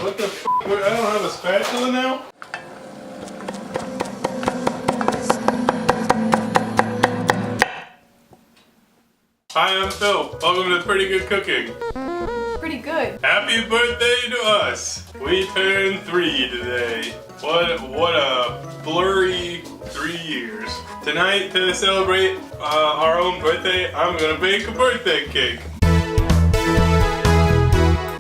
What the f? I don't have a spatula now? Hi, I'm Phil. Welcome to Pretty Good Cooking. Pretty good. Happy birthday to us. We turned 3 today. What a blurry 3 years. Tonight, to celebrate our own birthday, I'm gonna bake a birthday cake.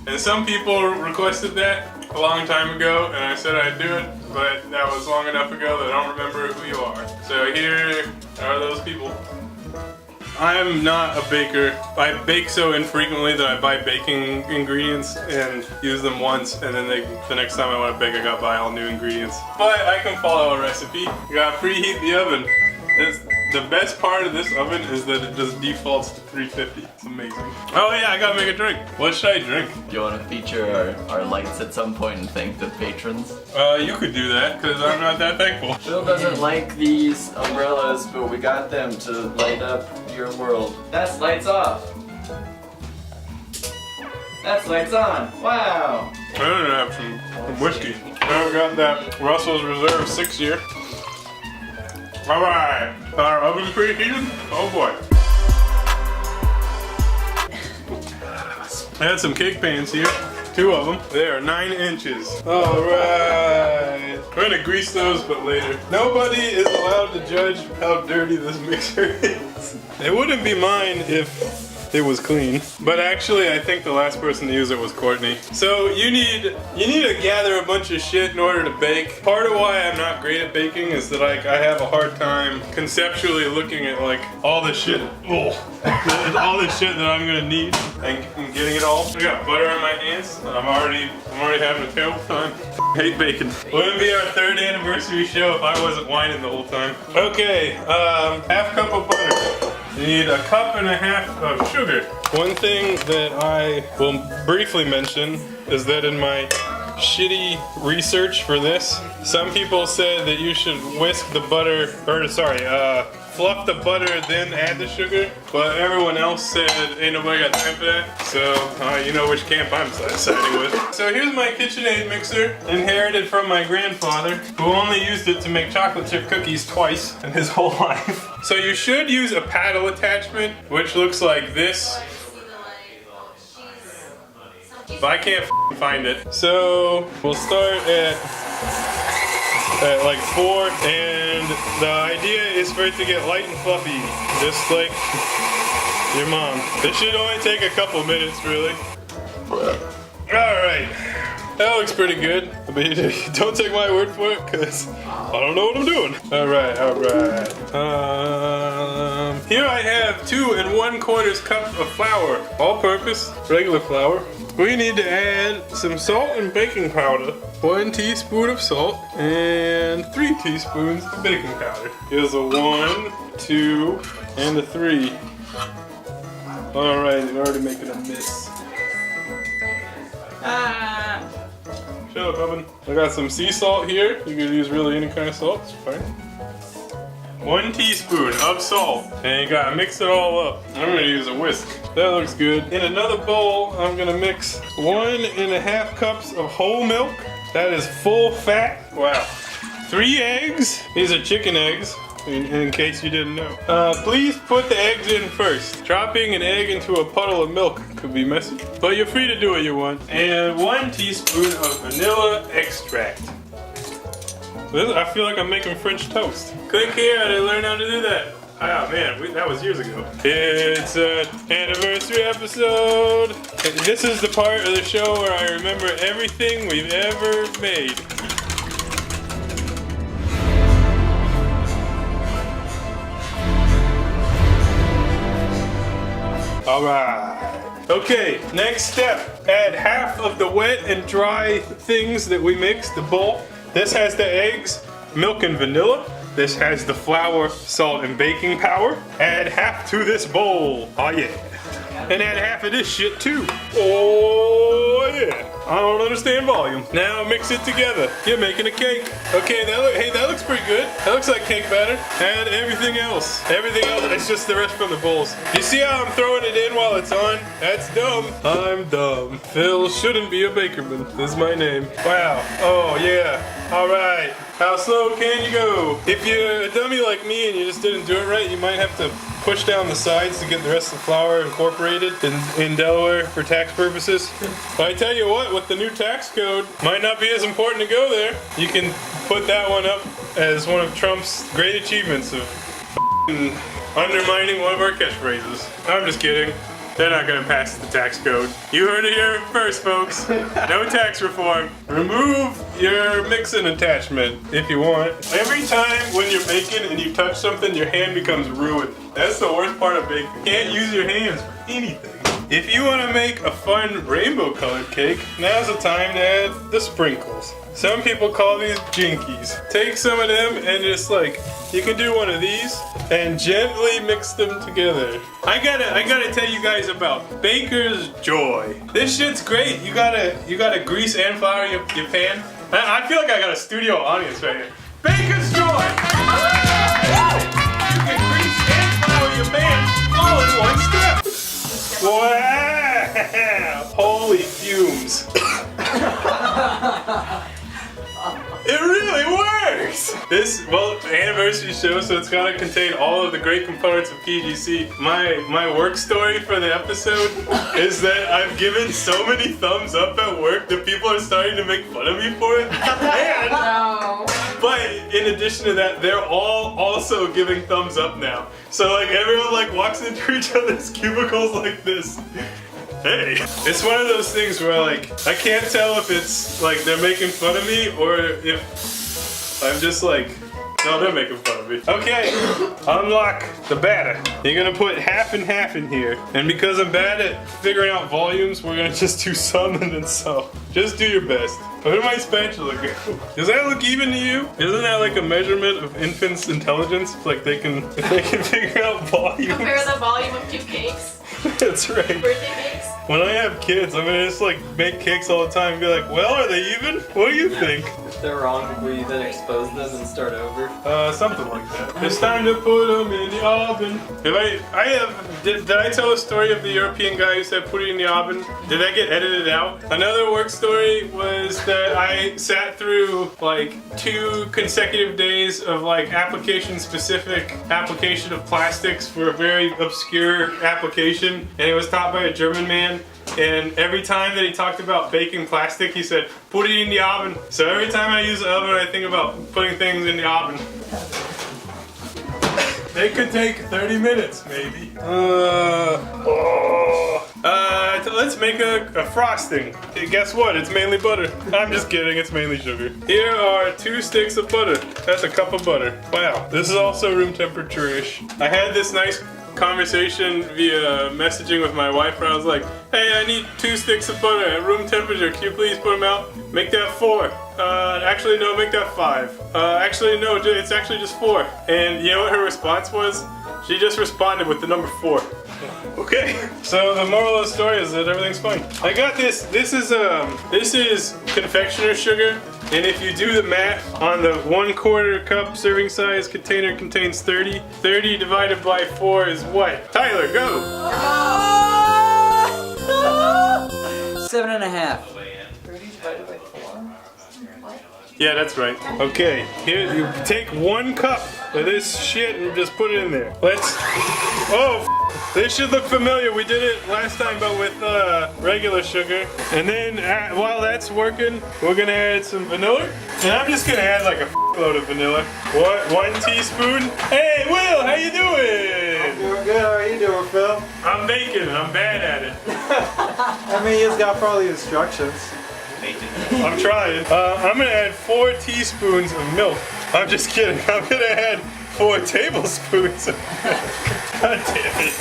And some people requested that a long time ago, and I said I'd do it, but that was long enough ago that I don't remember who you are. So here are those people. I'm not a baker. I bake so infrequently that I buy baking ingredients and use them once, and then the next time I want to bake, I gotta buy all new ingredients. But I can follow a recipe. You gotta preheat the oven. The best part of this oven is that it just defaults to 350. It's amazing. Oh yeah, I gotta make a drink. What should I drink? Do you want to feature our lights at some point and thank the patrons? You could do that, because I'm not that thankful. Phil doesn't like these umbrellas, but we got them to light up your world. That's lights off. That's lights on. Wow. I don't have some whiskey. I've got that Russell's Reserve 6 year. Alright, our oven preheated? Oh boy. I had some cake pans here, 2 of them. They are 9 inches. Alright. We're gonna grease those, but later. Nobody is allowed to judge how dirty this mixer is. It wouldn't be mine if it was clean. But actually, I think the last person to use it was Courtney. So you need to gather a bunch of shit in order to bake. Part of why I'm not great at baking is that I have a hard time conceptually looking at like all the shit, all the shit that I'm gonna need and getting it all. I got butter on my hands. I'm already having a terrible time. Hate bacon. Wouldn't be our 3rd anniversary show if I wasn't whining the whole time. Okay, half cup of butter. You need a cup and a half of sugar. One thing that I will briefly mention is that in my shitty research for this, some people said that you should whisk the butter, or sorry, fluff the butter, then add the sugar. But everyone else said, ain't nobody got time for that. So, you know which camp I'm siding with. So here's my KitchenAid mixer, inherited from my grandfather, who only used it to make chocolate chip cookies twice in his whole life. So you should use a paddle attachment, which looks like this. But I can't find it. So we'll start at like 4, and the idea is for it to get light and fluffy, just like your mom. This should only take a couple minutes, really. Alright, that looks pretty good. But don't take my word for it, because I don't know what I'm doing. Alright. Here I have 2 1/4 cups of flour, all-purpose, regular flour. We need to add some salt and baking powder. 1 teaspoon of salt and 3 teaspoons of baking powder. Here's a 1, 2, and a 3. Alright, you're already making a mess. Shut up, oven. I got some sea salt here. You can use really any kind of salt, it's fine. 1 teaspoon of salt. And you gotta mix it all up. I'm gonna use a whisk. That looks good. In another bowl, I'm gonna mix 1½ cups of whole milk. That is full fat. Wow. 3 eggs. These are chicken eggs, in case you didn't know. Please put the eggs in first. Dropping an egg into a puddle of milk could be messy, but you're free to do what you want. And 1 teaspoon of vanilla extract. I feel like I'm making French toast. Click here to learn how to do that. Oh man, that was years ago. It's an anniversary episode. This is the part of the show where I remember everything we've ever made. Alright. Okay, next step. Add half of the wet and dry things that we mixed, the bowl. This has the eggs, milk and vanilla. This has the flour, salt, and baking powder. Add half to this bowl. Oh yeah. And add half of this shit too. Oh yeah. I don't understand volume. Now mix it together. You're making a cake. Okay, that looks pretty good. That looks like cake batter. And everything else. Everything else, it's just the rest from the bowls. You see how I'm throwing it in while it's on? That's dumb. I'm dumb. Phil shouldn't be a bakerman. This is my name. Wow. Oh, yeah. All right. How slow can you go? If you're a dummy like me and you just didn't do it right, you might have to push down the sides to get the rest of the flour incorporated in Delaware for tax purposes. But I tell you what, with the new tax code, might not be as important to go there. You can put that one up as one of Trump's great achievements of undermining one of our catchphrases. I'm just kidding. They're not gonna pass the tax code. You heard it here first, folks. No tax reform. Remove your mixing attachment if you want. Every time when you're baking and you touch something, your hand becomes ruined. That's the worst part of baking. You can't use your hands for anything. If you want to make a fun rainbow colored cake, now's the time to add the sprinkles. Some people call these jinkies. Take some of them and just like, you can do one of these and gently mix them together. I gotta tell you guys about Baker's Joy. This shit's great. You gotta grease and flour your pan. I feel like I got a studio audience right here. Baker's Joy! You can grease and flour your pan all in one step. Wow! Holy fumes. It really works! Well, anniversary show, so it's gotta contain all of the great components of PGC. My work story for the episode is that I've given so many thumbs up at work that people are starting to make fun of me for it. But in addition to that, they're all also giving thumbs up now. So like everyone like walks into each other's cubicles like this. Hey, it's one of those things where like I can't tell if it's like they're making fun of me or if I'm just like, no, they're making fun of me. Okay, unlock the batter. You're gonna put half and half in here. And because I'm bad at figuring out volumes, we're gonna just do some and then some. Just do your best. Where did my spatula go? Does that look even to you? Isn't that like a measurement of infants' intelligence? Like if they can figure out volumes. Compare the volume of 2 cakes. That's right. Birthday cakes. When I have kids, I'm gonna just like make cakes all the time and be like, well, are they even? What do you think? If they're wrong, will you then expose them and start over? Something like that. It's time to put them in the oven. Did I tell a story of the European guy who said put it in the oven? Did that get edited out? Another work story was that I sat through like 2 consecutive days of like application-specific application of plastics for a very obscure application, and it was taught by a German man. And every time that he talked about baking plastic, he said, put it in the oven. So every time I use the oven, I think about putting things in the oven. They could take 30 minutes, maybe. Let's make a frosting. Guess what? It's mainly butter. I'm just kidding, it's mainly sugar. Here are 2 sticks of butter. That's a cup of butter. Wow, this is also room temperature-ish. I had this nice conversation via messaging with my wife where I was like, hey, I need 2 sticks of butter at room temperature. Can you please put them out? Make that 4. Actually, no, make that 5. Actually, no, it's actually just 4. And you know what her response was? She just responded with the number 4. Okay, so the moral of the story is that everything's fine. I got this. This is Confectioners Sugar. And if you do the math on the 1/4 cup serving size container contains 30. 30 divided by 4 is what? Tyler, go! 7.5. 30 divided by 4. What? Yeah, that's right. Okay, here you take 1 cup of this shit and just put it in there. This should look familiar. We did it last time, but with regular sugar. And then while that's working, we're gonna add some vanilla. And I'm just gonna add like a load of vanilla. 1 teaspoon. Hey, Will, how you doing? I'm doing good. How are you doing, Phil? I'm baking. I'm bad at it. I mean, he's got all the instructions. I'm trying. I'm gonna add 4 teaspoons of milk. I'm just kidding. I'm gonna add 4 tablespoons of milk. God damn it.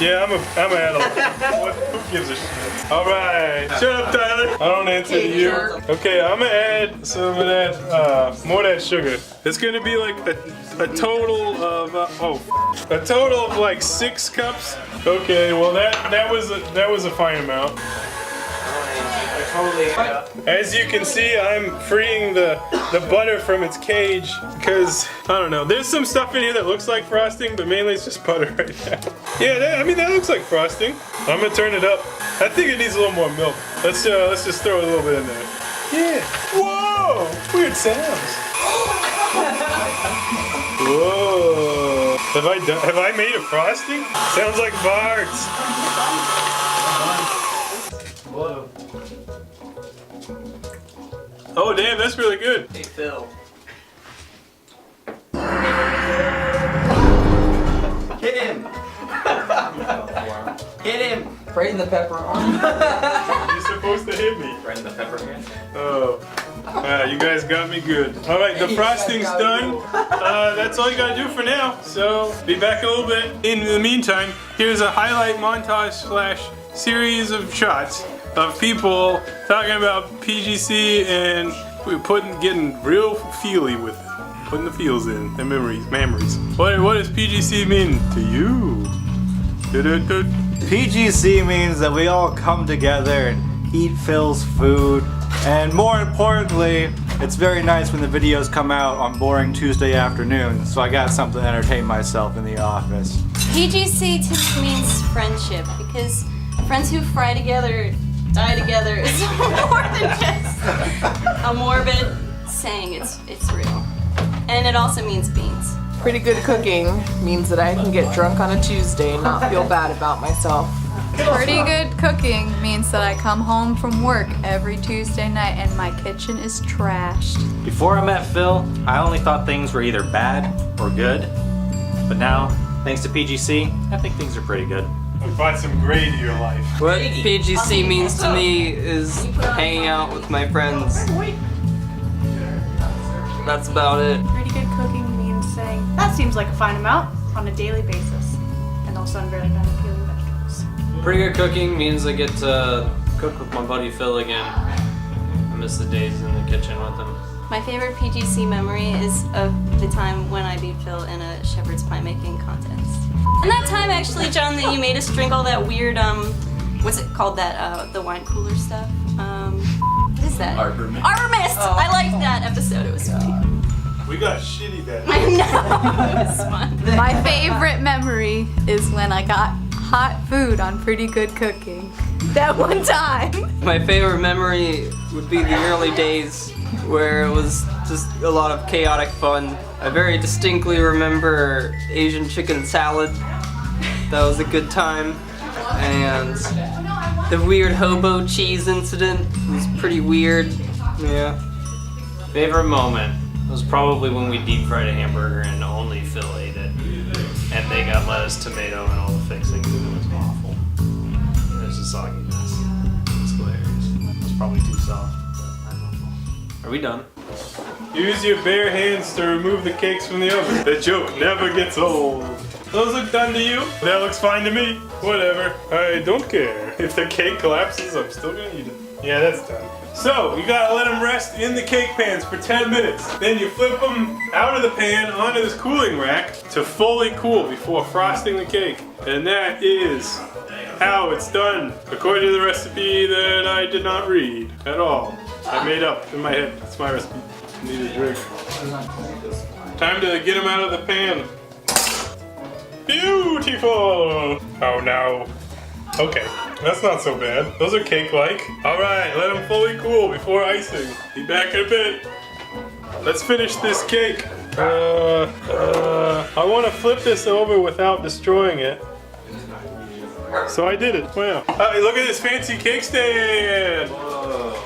Yeah, I'm a adult. Who gives a shit? Alright. Shut up, Tyler. I don't answer to you. Okay, I'm gonna add some of that, more of that sugar. It's gonna be like a total of, a total of like 6 cups. Okay, well that was a fine amount. Totally. As you can see, I'm freeing the butter from its cage because, I don't know, there's some stuff in here that looks like frosting, but mainly it's just butter right now. Yeah, I mean, that looks like frosting. I'm gonna turn it up. I think it needs a little more milk. Let's just throw a little bit in there. Yeah. Whoa! Weird sounds. Whoa. Have I made a frosting? Sounds like farts. Whoa. Oh damn, that's really good. Hey Phil. Hit him! Hit him! Right in the pepper arm. You're supposed to hit me. Right in the pepper hand. Oh. You guys got me good. Alright, the frosting's done. That's all you gotta do for now. So, be back in a little bit. In the meantime, here's a highlight montage / series of shots of people talking about PGC and getting real feely with it. Putting the feels in, and memories. What does PGC mean to you? PGC means that we all come together and eat Phil's food. And more importantly, it's very nice when the videos come out on boring Tuesday afternoons, so I got something to entertain myself in the office. PGC to me means friendship, because friends who fry together die together is more than just a morbid saying. It's real. And it also means beans. Pretty good cooking means that I can get drunk on a Tuesday and not feel bad about myself. Pretty good cooking means that I come home from work every Tuesday night and my kitchen is trashed. Before I met Phil, I only thought things were either bad or good. But now, thanks to PGC, I think things are pretty good. We brought some gray to your life. What PGC means to me is hanging out with my friends. That's about it. Pretty good cooking means saying, that seems like a fine amount on a daily basis. And also I'm very bad at peeling vegetables. Pretty good cooking means I get to cook with my buddy Phil again. I miss the days in the kitchen with him. My favorite PGC memory is of the time when I beat Phil in a shepherd's pie making contest. And that time actually, John, that you made us drink all that weird, what's it called, that, the wine cooler stuff? What is that? Arbor Mist. Arbor Mist! I liked that episode, it was funny. We got shitty that I know, it was fun. My favorite memory is when I got hot food on Pretty Good Cooking. That one time. My favorite memory would be the early days where it was just a lot of chaotic fun. I very distinctly remember Asian chicken salad. That was a good time. And the weird hobo cheese incident was pretty weird. Yeah. Favorite moment was probably when we deep fried a hamburger and only Phil ate it. And they got lettuce, tomato, and all the fixings, and it was awful. It was a soggy mess. It was hilarious. It was probably too soft, but I don't know. Are we done? Use your bare hands to remove the cakes from the oven. The joke never gets old. Those look done to you? That looks fine to me. Whatever. I don't care. If the cake collapses, I'm still gonna eat it. Yeah, that's done. So, you gotta let them rest in the cake pans for 10 minutes. Then you flip them out of the pan onto this cooling rack to fully cool before frosting the cake. And that is how it's done, according to the recipe that I did not read at all. I made up in my head. It's my recipe. I need a drink. Time to get them out of the pan. Beautiful! Oh no. Okay, that's not so bad. Those are cake-like. Alright, let them fully cool before icing. Be back in a bit. Let's finish this cake. I want to flip this over without destroying it. So I did it. Wow. Look at this fancy cake stand!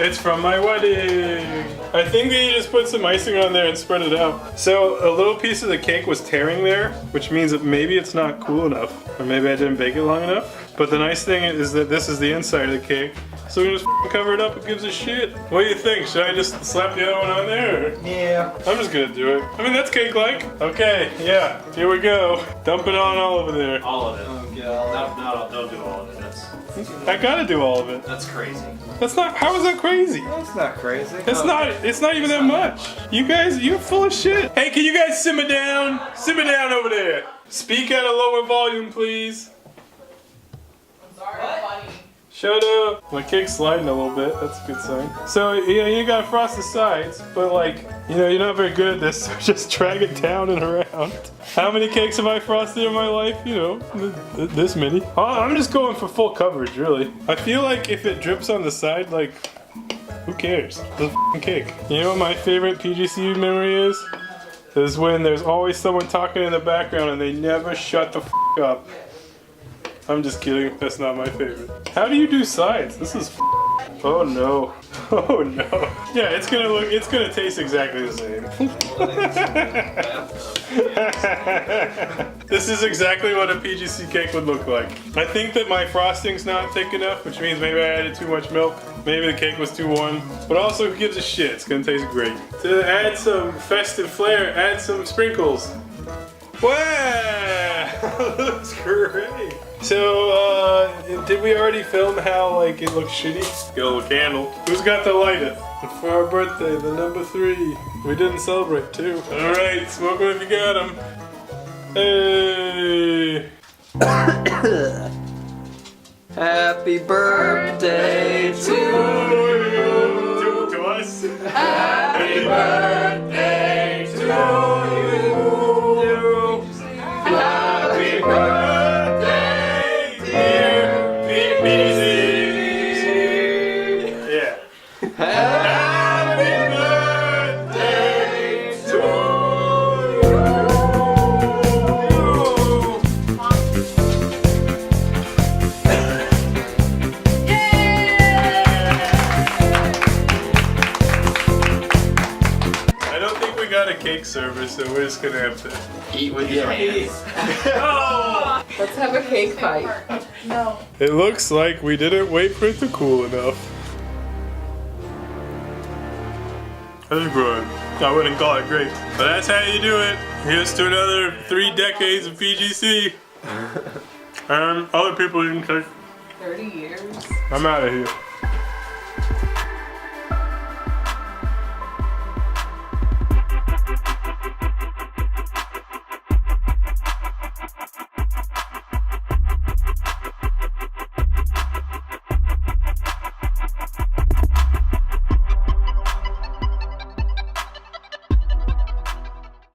It's from my wedding. I think that you just put some icing on there and spread it out. So a little piece of the cake was tearing there, which means that maybe it's not cool enough. Or maybe I didn't bake it long enough. But the nice thing is that this is the inside of the cake. So we can just cover it up, it gives a shit. What do you think? Should I just slap the other one on there? Or? Yeah. I'm just gonna do it. I mean, that's cake-like. Okay, yeah, here we go. Dump it on all over there. All of it. No, don't do all of it. I gotta do all of it. That's crazy. That's not, how is that crazy? That's not crazy. It's not even that much. You guys, you're full of shit. Hey, can you guys simmer down? Simmer down over there. Speak at a lower volume, please. Sorry, buddy. Shut up! My cake's sliding a little bit, that's a good sign. So, yeah, you gotta frost the sides, but like, you know, you're not very good at this, so just drag it down and around. How many cakes have I frosted in my life? You know, this many. Oh, I'm just going for full coverage, really. I feel like if it drips on the side, like, who cares? It's a f***ing cake. You know what my favorite PGC memory is? Is when there's always someone talking in the background and they never shut the f*** up. I'm just kidding, that's not my favorite. How do you do sides? This is f***. Oh no. Oh no. Yeah, it's gonna taste exactly the same. This is exactly what a PGC cake would look like. I think that my frosting's not thick enough, which means maybe I added too much milk. Maybe the cake was too warm. But also, who gives a shit? It's gonna taste great. To add some festive flair, add some sprinkles. Wow! Looks great. So, did we already film how, like, it looks shitty? Get a little candle. Who's got the lighter? For our birthday, the number 3. We didn't celebrate, too. Alright, smoke them if you got them. Hey! Happy birthday to you! To us? Happy birthday to you! Happy birthday, dear PPC! Yeah. Happy birthday to you! I don't think we got a cake server, so we're just gonna have to Eat with your hands. Oh! Let's have a cake fight. No. It looks like we didn't wait for it to cool enough. That's good. I wouldn't call it great. But that's how you do it. Here's to another 3 decades of PGC. And other people didn't take. 30 years. I'm out of here.